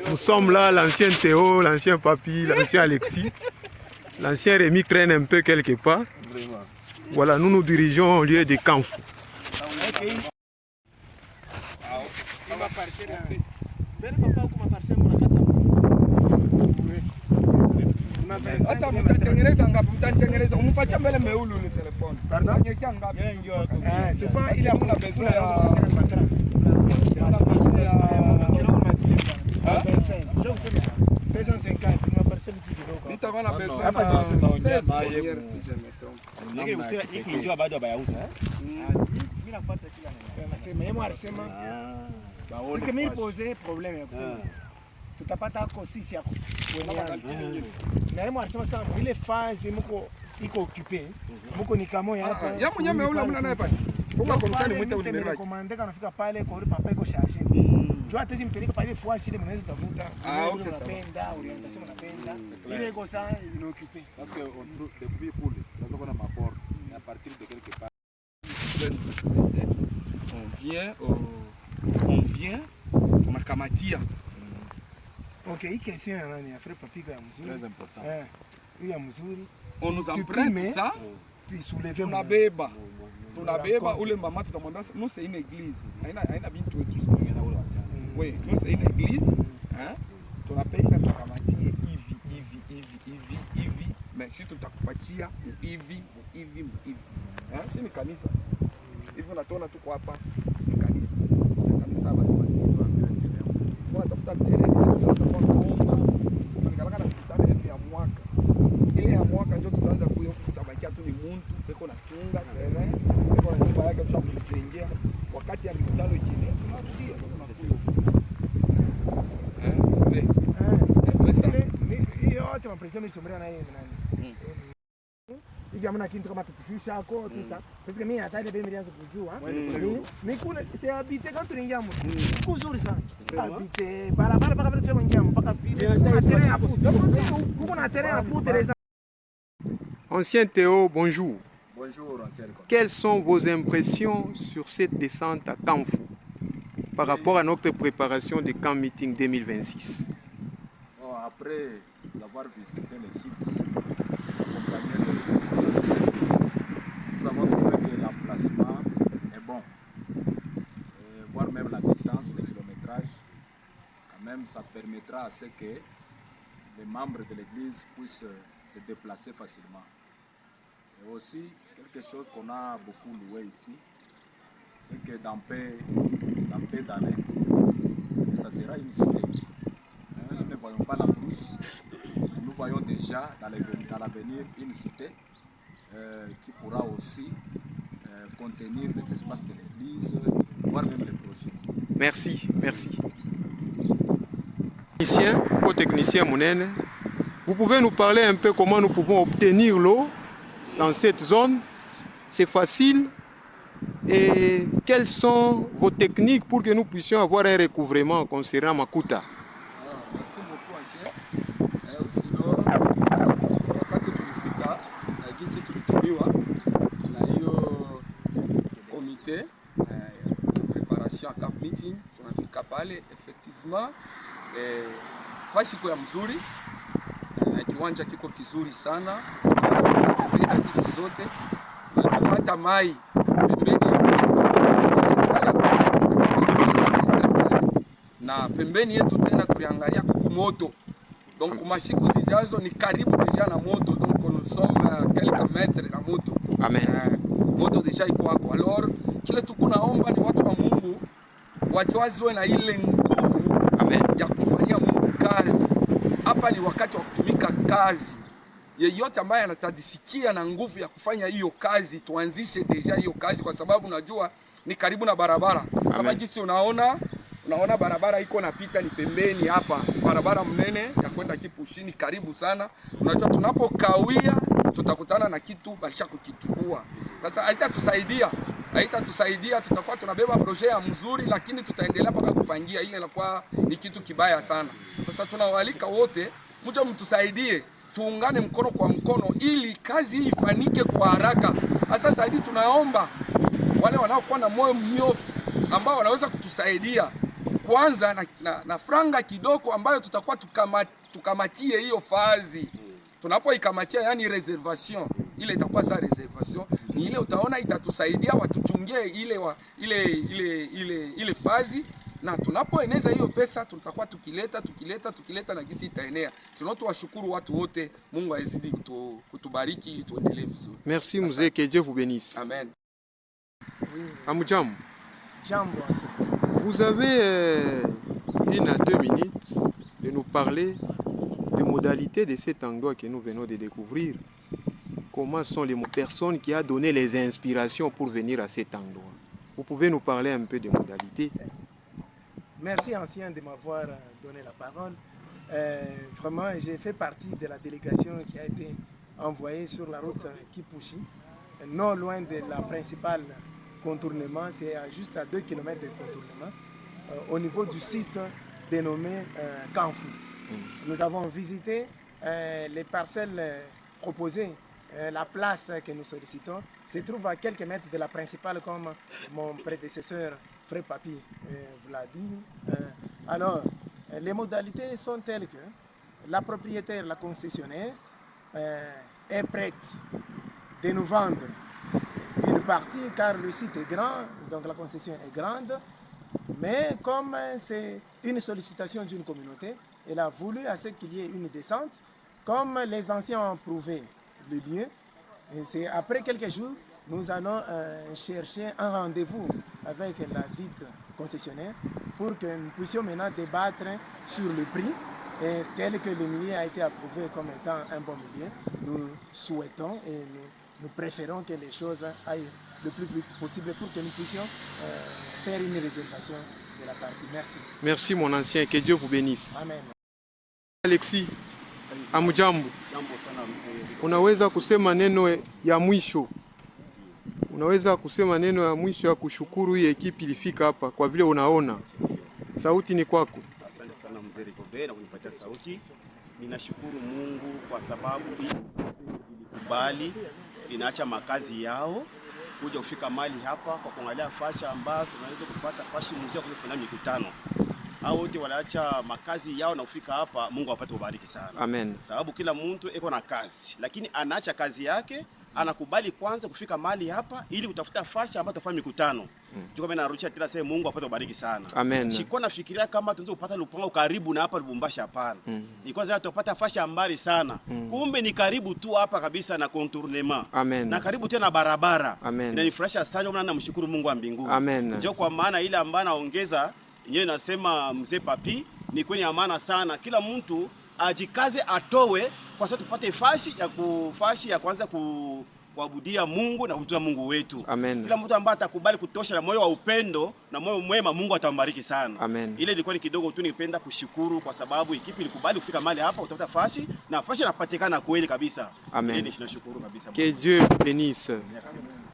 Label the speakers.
Speaker 1: Nous sommes là, l'ancien Théo, l'ancien Papy, l'ancien Alexis. L'ancien Rémi traîne un peu quelque part. Voilà, nous nous dirigeons au lieu de Kanfou.
Speaker 2: Parce que mimi pose problème ya kusema tutapata ko sisi yako na yeye anasema sana ile phase mko iko occupé mko ni kamo hapa
Speaker 3: ya mnyame ule mna naye pale funga komisani mwite ule mbele
Speaker 2: komanda anafika pale kwa ile papa iko chargé tu hata jimpeleka pale fuashi ile mnaweza tafuta unapenda orientation unapenda ile iko sana ino occupé
Speaker 4: parce que depuis pour ça qu'on a ma porte à partir de quelque part
Speaker 3: on vient tunakamatia.
Speaker 2: OK, hii question ya nani afre papika ya mzuri
Speaker 4: très important
Speaker 2: hii ya mzuri
Speaker 3: On nous emprunte ça
Speaker 2: puis soulever
Speaker 3: tunabeba ule mama tutamwambia nous c'est une église haina bintu wetu oui nous c'est une église hein tunapenda tukamatie hivi mais si tutakupatia hivi hein si ni kanisa hivi unatona tuko hapa ni kanisa hapa ni kanisa kwa tafuta terrain tunaomba na kitana ya mwaka ile ya mwaka ndio tutaanza kuyo kutabakia tu ni muntu peko na tunga terrain peko na nyumba yake tushamjengea wakati ya mikutano ikiendelea tunarudia
Speaker 2: hiyo yote mapression isomrea na yeye nani hivi amna kitu kama tutufisha hako tu sasa parce que mimi hata ile mimi nianza kujua mimi kule c'est habité quand tunaingia mtu kuzuri sana habité barabara mpaka vile tunaingia mpaka vile terrain ya foot huko na terrain ya foot les.
Speaker 1: Ancien Théo, bonjour.
Speaker 4: bonjour ancien.
Speaker 1: Quelles sont vos impressions sur cette descente à Kanfou par rapport à notre préparation du camp meeting 2026?
Speaker 4: Bon, après avoir visité le site accompagné de anciens, nous avons trouvé que l'emplacement est bon. Voire même la distance, le kilométrage, quand même ça permettra à ce que les membres de l'église puissent se déplacer facilement. Et aussi, quelque chose qu'on a beaucoup loué ici, c'est que dans peu d'années, ça sera une cité. Nous ne voyons pas la brousse, nous voyons déjà dans l'avenir une cité qui pourra aussi contenir les espaces de l'église, voire même les projets.
Speaker 1: Merci, merci. Technicien Mounene, vous pouvez nous parler un peu comment nous pouvons obtenir l'eau dans cette zone? C'est facile? Et quelles sont vos techniques pour que nous puissions avoir un recouvrement concernant Makuta?
Speaker 3: Merci beaucoup ancien. Sinon, wakati tulifika na gisi tulitumiwa na hiyo komite preparation camp meeting, tunafika pale effectivement fasi iko ya mzuri na kiwanja kiko kizuri sana na sisi zote na hata mai na pembeni yetu tena tuliangalia kuku moto, donc masiku zijazo ni karibu deja na moto, donc nous sommes quelques mètres na moto.
Speaker 1: Amen.
Speaker 3: Moto deja iko hapo. Alors kile tukunaomba ni watu wa Mungu wajazwe na ile nguvu. Amen. Ya kufanyia Mungu kazi. Hapa ni wakati wa kutumika kazi. Yeyote ambaye anatadisikia na nguvu ya kufanya hiyo kazi, tuanzishe deja hiyo kazi, kwa sababu unajua ni karibu na barabara. Kama jinsi unaona barabara iko napita ni pembeni hapa, barabara mnene ya kwenda Kipushini karibu sana. Unajua tunapokawia tutakutana na kitu balisha kukichukua. Sasa haitatusaidia, tutakuwa tunabeba projet ya mzuri, lakini tutaendelea mpaka kupangia, ile inakuwa ni kitu kibaya sana. Sasa tunawaalika wote mje mtusaidie tuungane mkono kwa mkono ili kazi hii ifanyike kwa haraka. Sasa zaidi tunaomba wale wanaokuwa na moyo mnyofu ambao wanaweza kutusaidia kwanza na franga kidogo ambayo tutakuwa tukamatie hiyo fazi. Tunapoikamatia, yani reservation, ile itakuwa sa reservation, ni ile utaona itatusaidia watuchungie ile fazi, na tunapoeneza hiyo pesa tutakuwa tukileta na gisi itaenea. Sino tuwashukuru watu wote, Mungu azidi kutubariki ili tuendelee vizuri.
Speaker 1: Merci mzee, que Dieu vous bénisse.
Speaker 3: Amen.
Speaker 2: Oui.
Speaker 1: Amujambo.
Speaker 2: Jambo.
Speaker 1: Vous avez 1 à 2 minutes de nous parler des modalités de cet endroit que nous venons de découvrir. Comment sont les personnes qui ont donné les inspirations pour venir à cet endroit? Vous pouvez nous parler un peu des modalités?
Speaker 2: Merci ancien de m'avoir donné la parole. Vraiment, j'ai fait partie de la délégation qui a été envoyée sur la route Kipushi, non loin de la principale contournement, c'est juste à 2 km de contournement, au niveau du site dénommé Kanfu. Nous avons visité les parcelles proposées. La place que nous sollicitons se trouve à quelques mètres de la principale, comme mon prédécesseur Frère Papi vous l'a dit. Alors, les modalités sont telles que la propriétaire, la concessionnaire, est prête de nous vendre une partie, car le site est grand, donc la concession est grande, mais comme c'est une sollicitation d'une communauté, elle a voulu à ce qu'il y ait une descente, comme les anciens ont prouvé le lieu. Et c'est après quelques jours, nous allons chercher un rendez-vous avec la dite concessionnaire pour que nous puissions maintenant débattre sur le prix. Et tel que le milieu a été approuvé comme étant un bon milieu, nous souhaitons et nous préférons que les choses aillent le plus vite possible pour que nous puissions faire une réservation de la partie. Merci.
Speaker 1: Merci mon ancien, que Dieu vous bénisse.
Speaker 2: Amen.
Speaker 1: Alexis, amujambo.
Speaker 5: Jambo sana mzee.
Speaker 1: Unaweza kusema neno ya mwisho? Unaweza kusema neno ya mwisho ya kushukuru hii ekipi ilifika hapa kwa vile unaona. Sauti ni kwako.
Speaker 5: Asante sana mzee Rigobe na kunipatia sauti. Ninashukuru Mungu kwa sababu ilikubali inaacha makazi yao kuja kufika mali hapa kwa kuangalia fasha ambayo tunaweza kupata fashi mzee kwa kufanya mikutano. Hao wote walaacha makazi yao na kufika hapa. Mungu apate kubariki sana.
Speaker 1: Amen.
Speaker 5: Sababu kila mtu eko na kazi, lakini anaacha kazi yake, anakubali kwanza kufika mali hapa ili kutafuta fasha ambayo tafanya mikutano. Tuko mimi narudisha tena sasa, Mungu apate kubariki sana.
Speaker 1: Amen.
Speaker 5: Sikuwa nafikiria kama tunaweza kupata lupango karibu na hapa Lubumbashi, hapana. Ni kwanza tutapata fasha mbali sana. Kumbe ni karibu tu hapa kabisa na contournement.
Speaker 1: Amen.
Speaker 5: Na karibu tena barabara.
Speaker 1: Amen.
Speaker 5: Inanifurahisha sana maana namshukuru Mungu wa mbinguni.
Speaker 1: Amen.
Speaker 5: Ndio kwa maana ile ambayo naongeza yenyewe nasema mzee Papi ni kwenye amana sana. Kila mtu ajikaze atowe kwa sababu tupate fashi ya kwanza kuabudia Mungu na kumtumikia Mungu wetu.
Speaker 1: Amen.
Speaker 5: Kila mtu ambaye atakubali kutosha na moyo wa upendo na moyo mwema, Mungu atambariki sana.
Speaker 1: Amen.
Speaker 5: Ile ilikuwa ni kidogo tu, nipenda kushukuru kwa sababu ekipi ilikubali kufika mahali hapa kutafuta fashi na fashi inapatikana kweli kabisa.
Speaker 1: Amen.
Speaker 5: Ninashukuru kabisa.
Speaker 1: Que Dieu bénisse.
Speaker 5: Merci.